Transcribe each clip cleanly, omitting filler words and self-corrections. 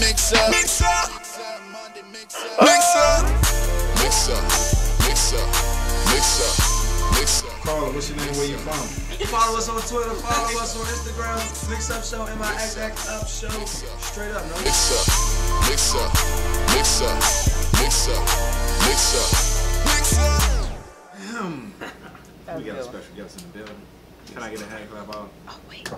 mix up. Mix up. Mix up. Mix up. Mix up. Mix up. Mix up. Mix up. Carla, what's your name? Where you from? Follow us on Twitter, follow us on Instagram, Mix Up Show, MIXX Up Show. Straight up, no? Mix up. Mix up. Mix up. Mix up. Mix up. Mix up. We got a special guest in the building. Can I get a hand clap out? Oh, wait.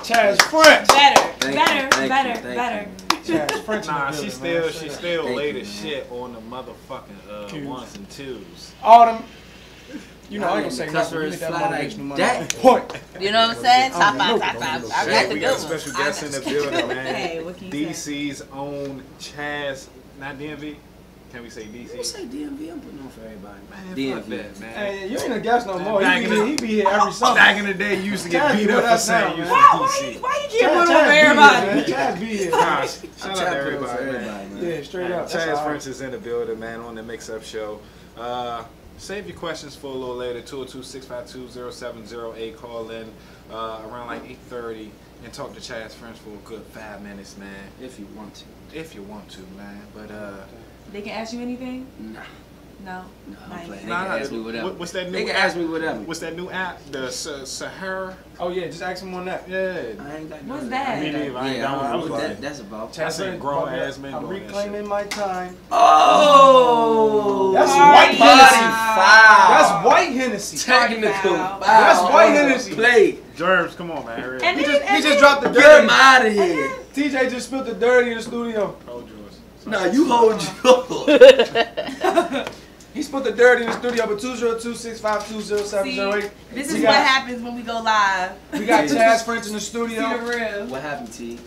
Chaz French. Better. Chaz French. Nah, she still laid as shit on the motherfucking ones and twos. All them. You know, I ain't gonna say nothing. You that Point. You know what I'm saying? Top five. I got the We good got a special guest in the building, man. Hey, what can you DC's own Chaz, not DMV. Can we say DC? Don't say DMV. I'm putting on for everybody. Man, DMV, man. Hey, you ain't a guest no more. Back He in be here every summer. Back in the day, you used to get beat up for saying you was from DC. Why you keep putting on for everybody? Chaz be here. Nah, shout out to everybody, man. Yeah, straight up. Chaz French is in the building, man, on the Mix Up Show. Save your questions for a little later. 202-652-0708. Call in around like 8:30 and talk to Chaz French for a good 5 minutes, man. If you want to. If you want to, man. But They can ask you anything? Nah. No. I'm playing. They nah, can ask me whatever. What's that new They can app? ask me whatever. What's that new app? The Sahara? Oh yeah, just ask him on that. Yeah. I ain't got What's none that? of Me neither. I ain't Yeah, got I don't know one. what that's about. I seen grown ass men I'm doing that reclaiming shit. my time. Oh! That's Party white Hennessy. foul. That's white Hennessy. Technical foul. That's white Hennessy. Play. Germs, come on, man. Hurry up. And He then, just dropped the Get dirty. him out of here. TJ just spilled the dirty in the studio. Hold yours. Nah, you hold yours. He spilled the dirty in the studio, but 202-652-0708. this is what happens when we go live. We got Chaz French in the See the studio. real. What happened, T?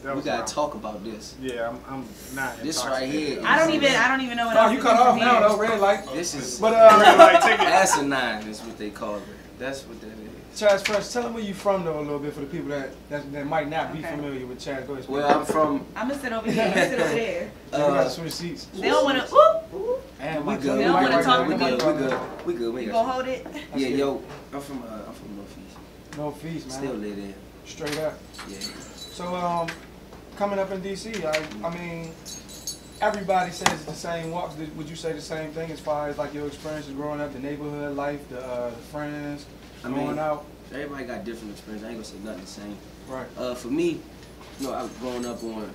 That We was gotta wild. talk about this. Yeah, I'm not. This right here. I don't even know what No, else you to cut do off from now here. though, red light. This is But Like, take it. asinine is what they call it. That's what that is. Chaz French, tell them where you from though a little bit for the people that might not be Okay. familiar with Chaz. Go ahead. Well, I'm from. I'm gonna sit over here. I'm gonna sit over there. We gotta switch seats. They don't wanna. Ooh. And We good. They don't wanna talk to We me. good. We good. We You got gonna you. hold it? Yeah, yo, I'm from Northeast. No fees, man. Still live there. Straight up. Yeah. So coming up in DC, I mean, everybody says it's the same walks. Would you say the same thing as far as like your experiences growing up, the neighborhood life, the friends, going out? Everybody got different experience. I ain't gonna say nothing the same. Right. For me, you know, I was growing up in a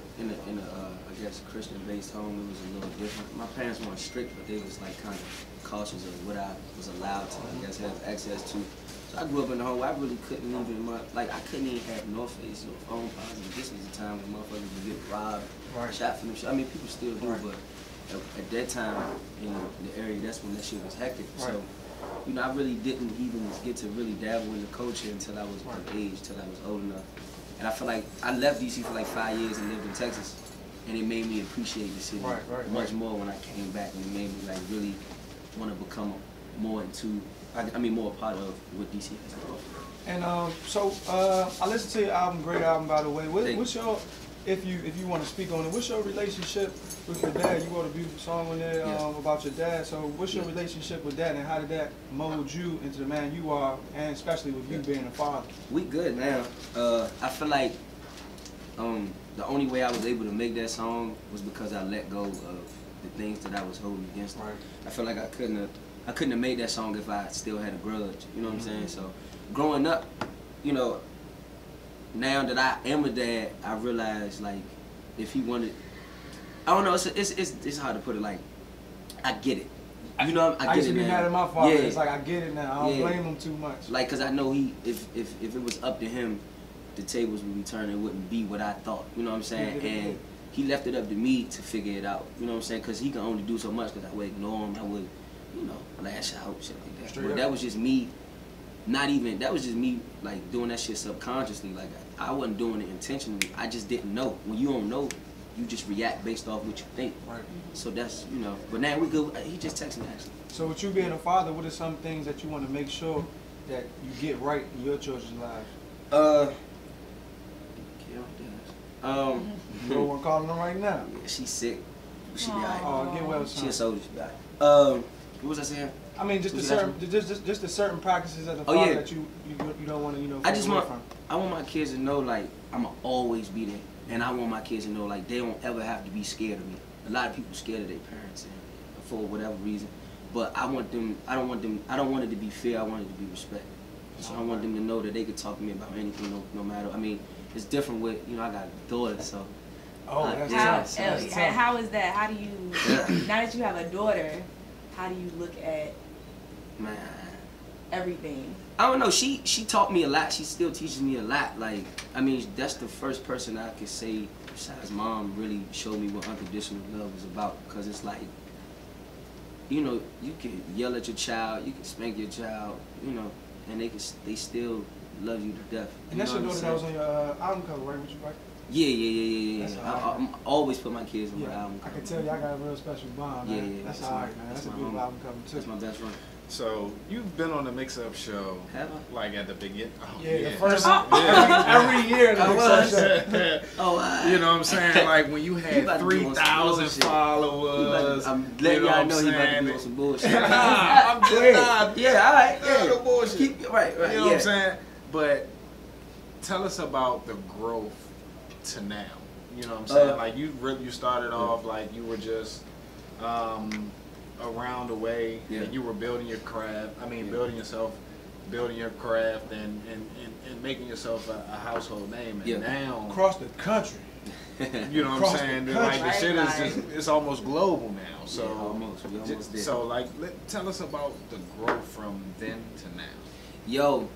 I guess Christian-based home. It was a little different. My parents weren't strict, but they was like kind of cautious of what I was allowed to, I guess, have access to. So I grew up in a home where I really couldn't even I couldn't even have North Face or phone positive. This was a time when motherfuckers would get robbed, shot for them shit. I mean, people still do, but at that time in the area, that's when that shit was hectic. So, you know, I really didn't even get to really dabble in the culture until I was of age, till I was old enough. And I feel like I left DC for like 5 years and lived in Texas, and it made me appreciate the city much more when I came back, and it made me like really want to become more more a part of what DC has to offer. And so I listened to your album, great album by the way. What's your, if you want to speak on it, what's your relationship with your dad? You wrote a beautiful song on there about your dad. So what's your relationship with that, and how did that mold you into the man you are, and especially with you being a father? We good now. I feel like the only way I was able to make that song was because I let go of the things that I was holding against him. I feel like I couldn't have made that song if I still had a grudge. You know what I'm saying? So growing up, you know, now that I am a dad, I realize like if he wanted, I don't know. It's hard to put it. Like I get it. You know, I used get to it be now. mad at my father. Yeah. It's like I get it now. I don't blame him too much. Like, cause I know if it was up to him, the tables would be turned. It wouldn't be what I thought. You know what I'm saying? And he left it up to me to figure it out. You know what I'm saying? Cause he can only do so much. Cause I would ignore him. I would, you know, lash out, shit like that. But that was just me. That was just me like doing that shit subconsciously. Like I wasn't doing it intentionally. I just didn't know. When you don't know, you just react based off what you think. Right. So that's, you know. But now we good. He just texted me actually. So with you being a father, what are some things that you want to make sure that you get right in your children's lives? You don't want to call them right now. Yeah, she's sick. She be alright. Oh, get well, son. She a soldier. She be alright. What was I saying? I mean, just the certain practices as a father that you don't want to, I just away want, from. I want my kids to know like I'ma always be there, and I want my kids to know like they don't ever have to be scared of me. A lot of people scared of their parents and for whatever reason, but I want them. I don't want it to be fear. I want it to be respect. So I want them to know that they could talk to me about anything, no matter. I mean, it's different with I got a daughter, so. Oh, that's tough. How is that? How do you now that you have a daughter? How do you look at everything? I don't know. She taught me a lot. She still teaches me a lot. Like, I mean, that's the first person I could say besides mom really showed me what unconditional love is about. Because it's like, you can yell at your child, you can spank your child, and they still love you to death. And that's your daughter that was on your album cover, right? With you, right? Yeah. I always put my kids on my album cover. I can tell y'all got a real special bond, man. Yeah. That's all right, man. That's a beautiful album cover, too. That's my best friend. So you've been on the mix-up show, have I? Like at the beginning. Oh, the first every year the mix-up show. Oh, you know what I'm saying? Like when you had 3,000 followers. I'm letting y'all know he about to be on some bullshit. I'm just not. Yeah, all right. Yeah, no bullshit. Right. You know what I'm saying? But tell us about the growth to now. You know what I'm saying? Like you started off like you were just around the way, and you were building your craft. I mean, building your craft, and making yourself a household name. And now across the country. You know what I'm saying? Like the shit is it's almost global now. So almost. We almost did. So like, tell us about the growth from then to now. Yo,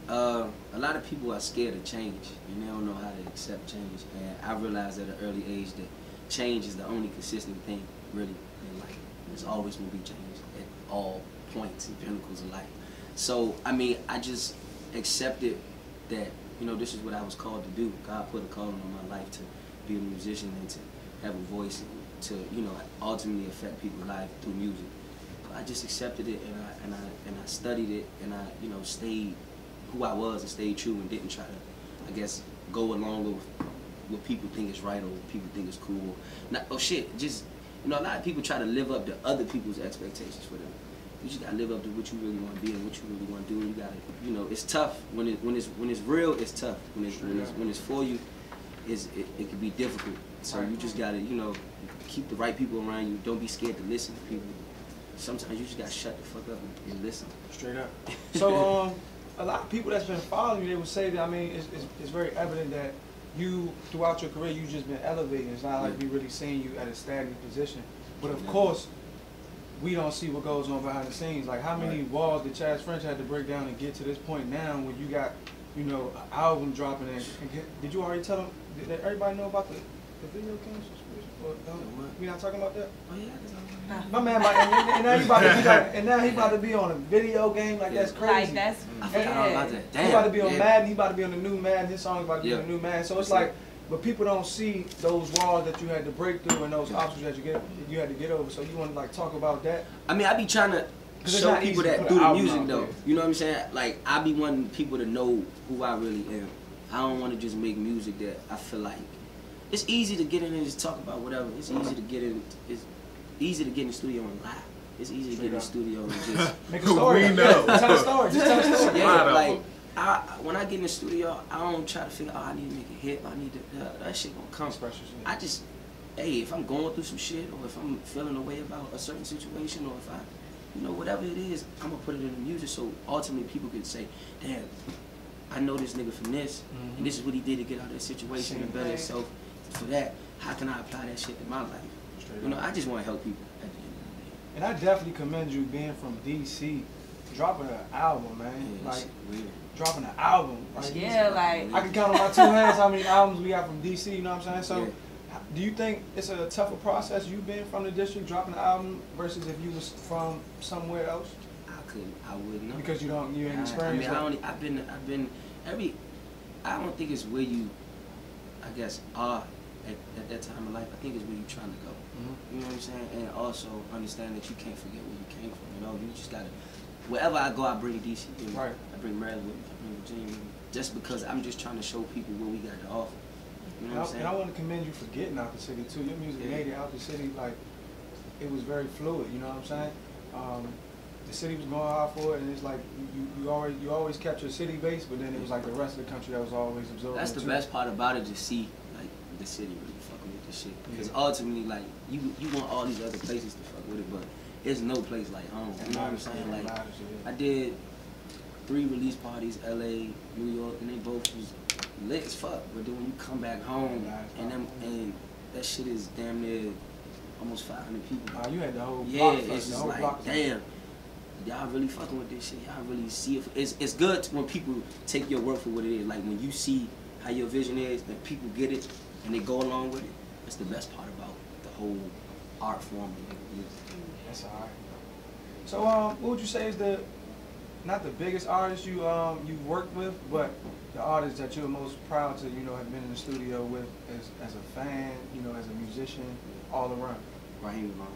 a lot of people are scared of change, and they don't know how to accept change. And I realized at an early age that change is the only consistent thing, really, in life. There's always going to be change at all points and pinnacles of life. So, I mean, I just accepted that, this is what I was called to do. God put a calling on my life to be a musician and to have a voice and to, ultimately affect people's lives through music. But I just accepted it, and I studied it, and I, stayed who I was and stayed true and didn't try to, I guess, go along with what people think is right or what people think is cool. Just, a lot of people try to live up to other people's expectations for them. You just gotta live up to what you really want to be and what you really want to do. And you gotta, it's tough when it's real. It's tough when it's for you. It can be difficult. So you just gotta, keep the right people around you. Don't be scared to listen to people. Sometimes you just gotta shut the fuck up and listen. Straight up. So a lot of people that's been following you, they would say that, I mean, it's very evident that you, throughout your career, you've just been elevating. It's not like we really seeing you at a stagnant position. But of course, we don't see what goes on behind the scenes. Like how many walls did Chaz French had to break down to get to this point now when you got, an album dropping in. Did you already tell them, did everybody know about the video games? We not talking about that? Oh yeah, my man, and now he about to be on a video game. Like that's crazy. Like that's I forgot all about that. Damn. He about to be on Madden. He about to be on the new Madden. His song about to be on the new Madden. So it's like, but people don't see those walls that you had to break through and those obstacles that you had to get over. So you want to like talk about that? I mean, I be trying to show people that through the music though. You know what I'm saying? Like I be wanting people to know who I really am. I don't want to just make music that I feel like. It's easy to get in and just talk about whatever. It's easy to get in. It's easy to get in the studio and lie. It's easy to get in the studio and just make a story. We know. Tell a story. Just tell a story. Yeah, like when I get in the studio, I don't try to figure out, I need to make a hit. I need to. That shit gonna come. I just, if I'm going through some shit, or if I'm feeling a way about a certain situation, or if I, whatever it is, I'm gonna put it in the music. So ultimately, people can say, damn, I know this nigga from this, and this is what he did to get out of that situation and better himself. For that, how can I apply that shit to my life? I just want to help people at the end of the day. And I definitely commend you being from DC, dropping an album, man. Yeah, like weird. Dropping an album. Like, like I can count on my two hands how many albums we got from DC. You know what I'm saying? So, do you think it's a tougher process you being from the district dropping an album versus if you was from somewhere else? I wouldn't know. Because you ain't experienced. I mean, I've been I don't think it's where you, I guess, are at that time of life. I think it's where you're trying to go. You know what I'm saying? And also understand that you can't forget where you came from. You just gotta. Wherever I go, I bring DC with me. Right. I bring Maryland with me. I bring Virginia with me. Just because I'm just trying to show people what we got to offer. You know what I'm saying? And I want to commend you for getting out the city too. Your music made it out the city. Like it was very fluid. You know what I'm saying? the city was going hard for it, and it's like you always kept your city base, but then it was like the rest of the country that was always absorbing. That's the best part about it, to see like the city really fucking with this shit. Because ultimately, like you want all these other places to fuck with it, but there's no place like home. You know what I'm saying? Like I did 3 release parties, LA, New York, and they both was lit as fuck. But then when you come back home and that shit is damn near almost 500 people. You had the whole yeah, block it's just like damn. Y'all really fucking with this shit. Y'all really see it. It's good when people take your word for what it is. Like when you see how your vision is and people get it and they go along with it. That's the best part about the whole art form. That's alright. So what would you say is not the biggest artist you've worked with, but the artist that you're most proud to have been in the studio with as a fan, as a musician, all around? Raheem Devon,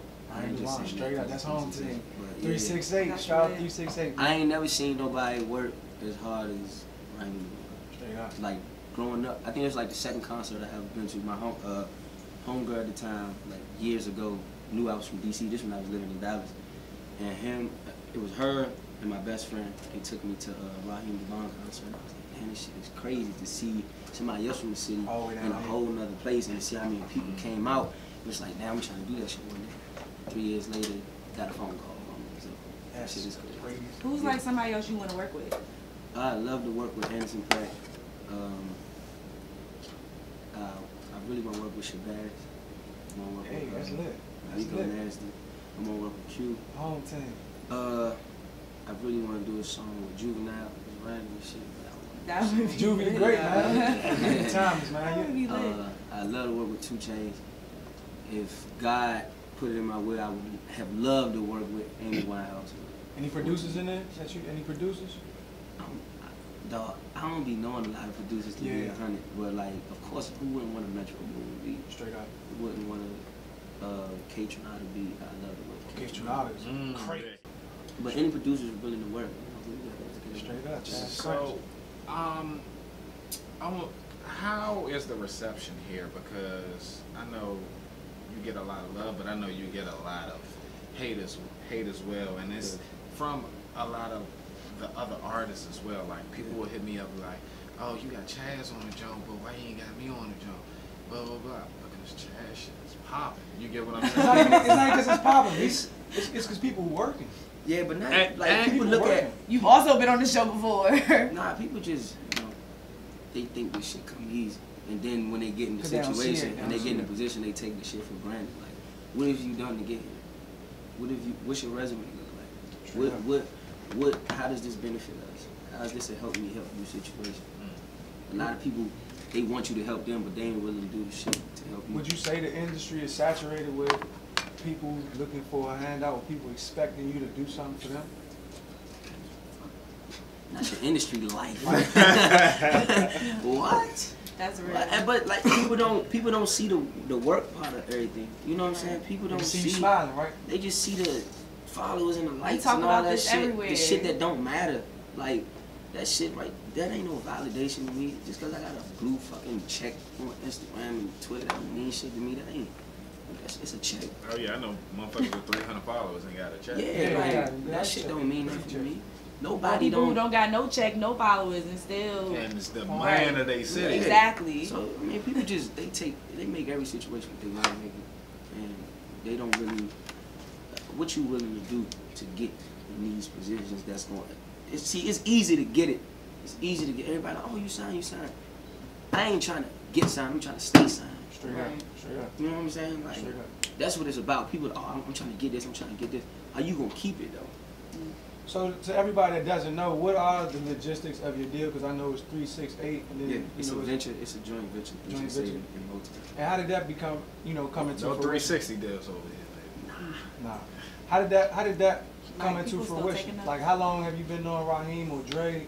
straight up. That's home team. 368. Shout out 368. I ain't never seen nobody work as hard as Raheem Devon. Straight up. Like growing up, I think it was like the second concert I ever been to. My homegirl at the time, like years ago, knew I was from DC. This when I was living in Dallas, and it was her and my best friend. They took me to Raheem Devon concert. And I was like, man, this shit is crazy to see somebody else from the city in a whole nother place, and to see how many people came out. It was like, damn, we trying to do that shit one day. 3 years later, got a phone call from me. So that shit is crazy. Who's like somebody else you want to work with? I love to work with Anderson .Paak. I really want to work with Shabazz. Hey, that's lit. Rico Nasty. I'm gonna work with Q. Home team. I really want to do a song with Juvenile. Random shit. That would be Juvie great, man. Good times, man. I love to work with 2 Chainz. If God put it in my way, I would have loved to work with Amy Winehouse. Any producers in there? Any producers? Dog, I don't be knowing a lot of producers to be 100, but like, of course, who wouldn't want a Metro Boomin beat? Straight up. Who wouldn't want a K-Tronada beat? I love it. K-Tronada is crazy. But any producers willing to work, straight up. So, how is the reception here? Because I know you get a lot of love, but I know you get a lot of hate as well, and it's from a lot of the other artists as well. Like people will hit me up like, "Oh, you got Chaz on the jump, but why you ain't got me on the jump?" Blah blah blah. Because Chaz shit is popping. You get what I'm saying? It's not because it's popping. It's because people working. Yeah, but now, like people look at. You've also been on the show before. Nah, people just they think this shit come easy, and then when they get in the situation and they get in the position, they take the shit for granted. Like, what have you done to get here? What's your resume look like? How does this benefit us? How is this a help me help you situation? A lot of people, they want you to help them, but they ain't willing to do the shit to help you. Would you say the industry is saturated with people looking for a handout, or people expecting you to do something for them? Not the industry, life. What? That's real. But like people don't see the work part of everything. You know what I'm saying? People don't see you smiling, right? They just see the followers and the likes talk and all about that this shit. everywhere. The shit that don't matter. Like that shit right. That ain't no validation to me. Just cause I got a blue fucking check on Instagram and Twitter, that don't mean shit to me. That ain't. It's a check. Oh yeah, I know motherfuckers with 300 followers ain't got a check. Yeah, that shit don't mean nothing to me. Nobody don't got no check, no followers, and still. And it's the man of their city. Exactly. So I mean, people just they make every situation what they want to make it, and they don't really. What you willing to do to get in these positions? That's going. It's easy to get it. It's easy to get everybody. Oh, you sign. I ain't trying to get signed. I'm trying to stay signed. Straight up. You know what I'm saying? Like, that's what it's about. People, I'm trying to get this. I'm trying to get this. Are you gonna keep it though? So to everybody that doesn't know, what are the logistics of your deal? Because I know it's 368, and then it's a venture. It's a joint venture. Joint venture. And how did that become? Come into no fruition? 360 deals over here, baby. Nah. How did that come into fruition? Like, how long have you been on Raheem or Dre?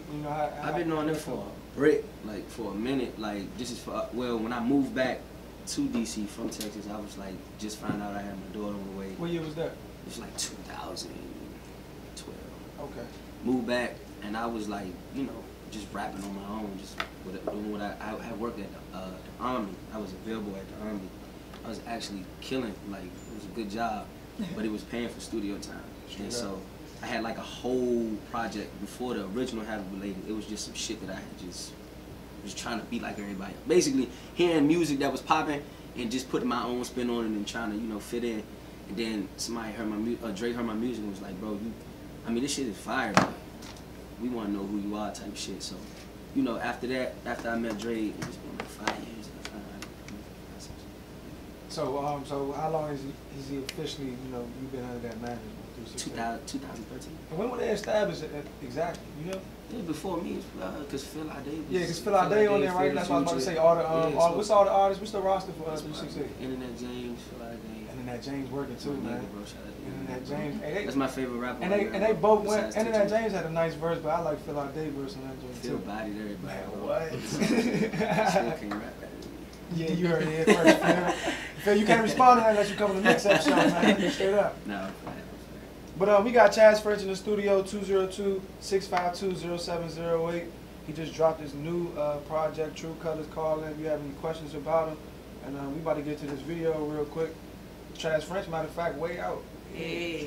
I've been on it for a break, like for a minute. Like this is for when I moved back to DC from Texas, I was like just found out I had my daughter on the way. What year was that? It was like 2012. Okay. Moved back, and I was like, just rapping on my own, just doing what I had worked at the Army. I was available at the Army. I was actually killing, like, it was a good job, but it was paying for studio time. And so I had like a whole project before the original Habit Related. It was just some shit that I had just was trying to be like everybody. Basically, hearing music that was popping and just putting my own spin on it and trying to, you know, fit in. And then somebody heard my Dre heard my music and was like, bro, I mean, this shit is fire, but we want to know who you are type shit. So, you know, after that, after I met Dre, it was been like 5 years. So how long is he officially, you know, you've been under that management? 2013. And when were they established exactly? You know? Yeah, before me, because Phil Ade was... Yeah, because Phil Ade on there, right? That's what I was about to say. All the, what's all the artists? What's the roster for 316? Internet James, Phil Ade. Internet James working too, man. Internet James. Hey, that's my favorite rapper. And they both went. Internet James had a nice verse, but I like Phil Ade verse on that joint too. Phil bodied everybody. Man, what? Still can't rap that. Yeah, you heard it here first, Phil. Phil, you can't respond to that unless you come on the mix-up show, man. Straight up. No. But we got Chaz French in the studio, 202-652-0708. He just dropped his new project, True Colors. Call in if you have any questions about him. And we about to get to this video real quick. Chaz French, matter of fact, way out. Yeah.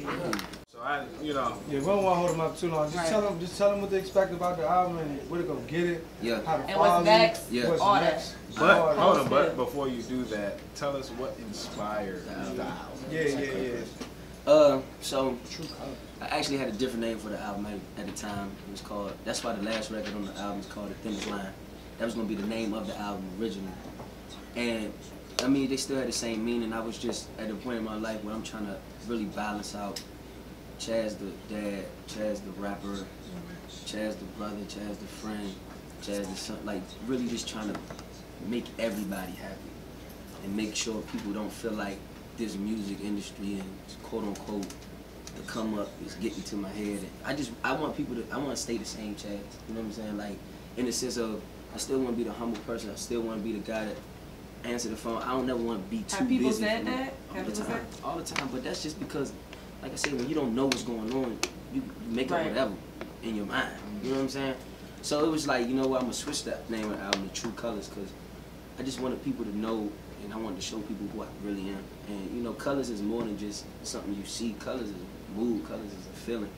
So you know. Yeah, we don't want to hold him up too long. Just tell them what they expect about the album and where to go get it. Yeah. How to And follow what's next? Yeah. What's All next. that. But hold on, but before you do that, tell us what inspired the album. Yeah. So I actually had a different name for the album at the time. It was called. That's why the last record on the album is called The Thinnest Line. That was gonna be the name of the album originally. And I mean, they still had the same meaning. I was just at a point in my life where I'm trying to really balance out Chaz the dad, Chaz the rapper, Chaz the brother, Chaz the friend, Chaz the son. Like really just trying to make everybody happy and make sure people don't feel like this music industry and quote unquote the come up is getting to my head. And I want people to, I want to stay the same Chaz. You know what I'm saying? Like in the sense of I still want to be the humble person. I still want to be the guy that answer the phone. I don't never want to be too busy. Have people said that? All the time. But that's just because, like I said, when you don't know what's going on, you make up whatever in your mind. You know what I'm saying? So it was like, you know what, I'm gonna switch that name of the album to True Colors because I just wanted people to know, and I wanted to show people who I really am. And you know, colors is more than just something you see. Colors is a mood. Colors is a feeling.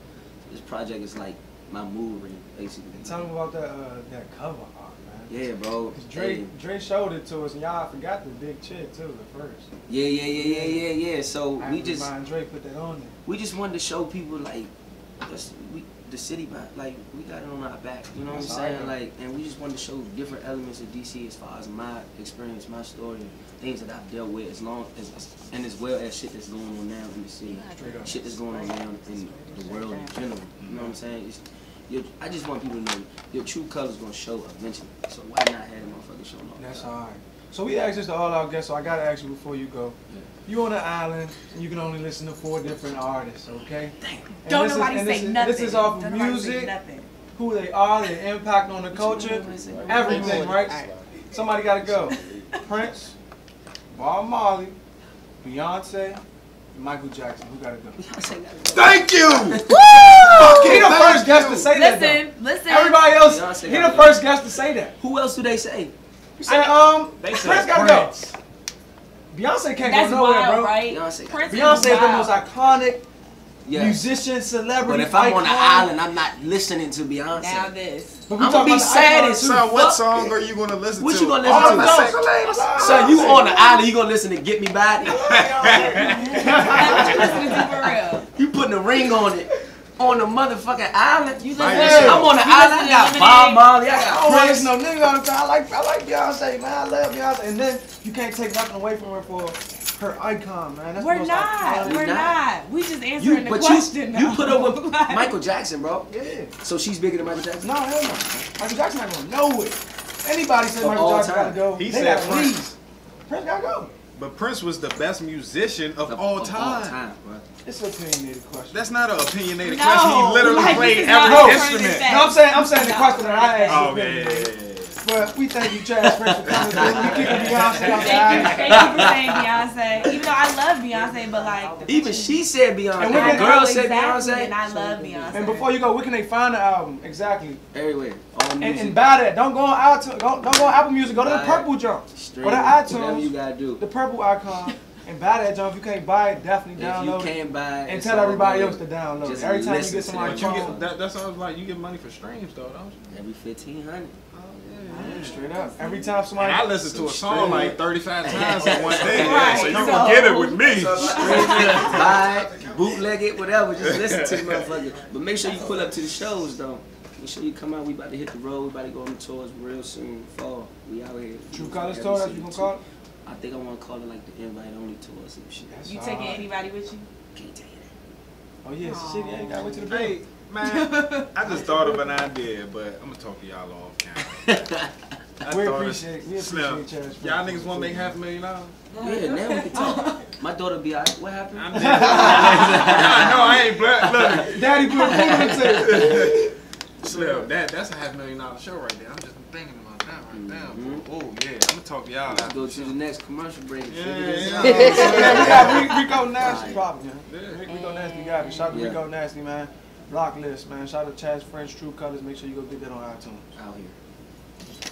So this project is like my mood ring, basically. And tell them about that cover art, man. Yeah, bro. Cause Dre showed it to us, and y'all forgot the big chick too at first. Yeah. So we just Dre put that on there. We just wanted to show people like the city, like we got it on our back. You know what I'm saying? Like, and we just wanted to show different elements of DC as far as my experience, my story, things that I've dealt with, and as well as shit that's going on now in the city, shit that's going on now in the world in general. You know what I'm saying? I just want people to know your true colors gonna show eventually. So why not have the motherfucking show on? That's alright. So we asked this to all our guests, so I gotta ask you before you go. Yeah. You on an island, and you can only listen to 4 different artists, okay? Damn. Don't nobody say nothing. This is off of music, who they are, their impact on the culture, everything, right? Somebody gotta go. Prince, Bob Marley, Beyonce, Michael Jackson. Who gotta go? Thank you! He the first guest to say that. Listen. Everybody else, he the first guest to say that. Who else do they say? They Prince gotta go. Beyonce can't go nowhere, wild, bro. Right? Beyonce is the most iconic musician, celebrity. But if I'm on the island, I'm not listening to Beyonce. Now this. I'm gonna be sad as So what song are you gonna listen to? What you gonna listen to? So you on the island, you gonna listen to Get Me By? What you listening to for real? You putting a ring on it. On the motherfucking island. You I'm on the island. I got Bob Marley. I got Prince. No nigga on the time. I like Beyonce, man. I love Beyonce. And then you can't take nothing away from her for her icon, man. That's We're not. We just answering the question. You put her with Michael Jackson, bro. Yeah. So she's bigger than Michael Jackson? No, hell no. Michael Jackson not gonna know it. Anybody say Michael Jackson gotta go, he they said gotta leave. Prince gotta go. But Prince was the best musician of all time. Bro. It's an opinionated question. That's not an opinionated No, question. He literally like, played this is not every alternative instrument. fact. No, I'm saying the question that I asked. Oh, yeah. But we thank you, Chaz French, for coming through. We keeping Beyonce on the Thank you for saying Beyonce. Even though I love Beyonce, but like Even she said Beyonce. And And girl said exactly, Beyonce. and I love Beyonce. And before you go, where can they find the album? Exactly. Everywhere. All music. And buy that. Don't go on iTunes. Don't go on Apple Music. Go to the purple jump. Straight Go to up. iTunes. Whatever you gotta do. The purple icon. and buy that jump. If you can't buy it, definitely download If you can't buy it, and it's tell all everybody good. else to download it. Just Every time you listen get to somebody it. But you phone, get that sounds like you get money for streams though, don't you? Every 1,500. straight up. Every time somebody, And I listen to a song like 35 times in one day, Right, so you so- can get it with me. Buy it, bootleg it, whatever. Just listen to the motherfucker. But make sure you pull up to the shows though. Make sure you come out. We about to hit the road. We about to go on the tours real soon. Fall. We out here. True Colors tour, that's what you gonna call it? I think I want to call it like the invite only tour or some shit. That's You all taking right. anybody with you? Can't tell you that. Oh yeah, it's the city. I ain't got to wait to the Hey, bank. man, I just thought of an idea, but I'm gonna talk to y'all off camera. We appreciate Slim, Chaz French. y'all niggas want to make $500,000? Yeah, now we can talk. My daughter be alright. What happened? I'm dead. No, I ain't black. Look, Daddy put food on the table. Slim, that's a $500,000 show right there. I'm just thinking about that right now. Oh yeah, I'm gonna talk to y'all. Let's go to the next commercial break. Yeah, Figure this yeah. out. Yeah, we got Rico Nasty problem, man. Yeah. Rico Nasty got it. Shout out to Yeah. Rico Nasty, man. Block list, man. Shout out to Chaz French True Colors. Make sure you go get that on iTunes. Out here.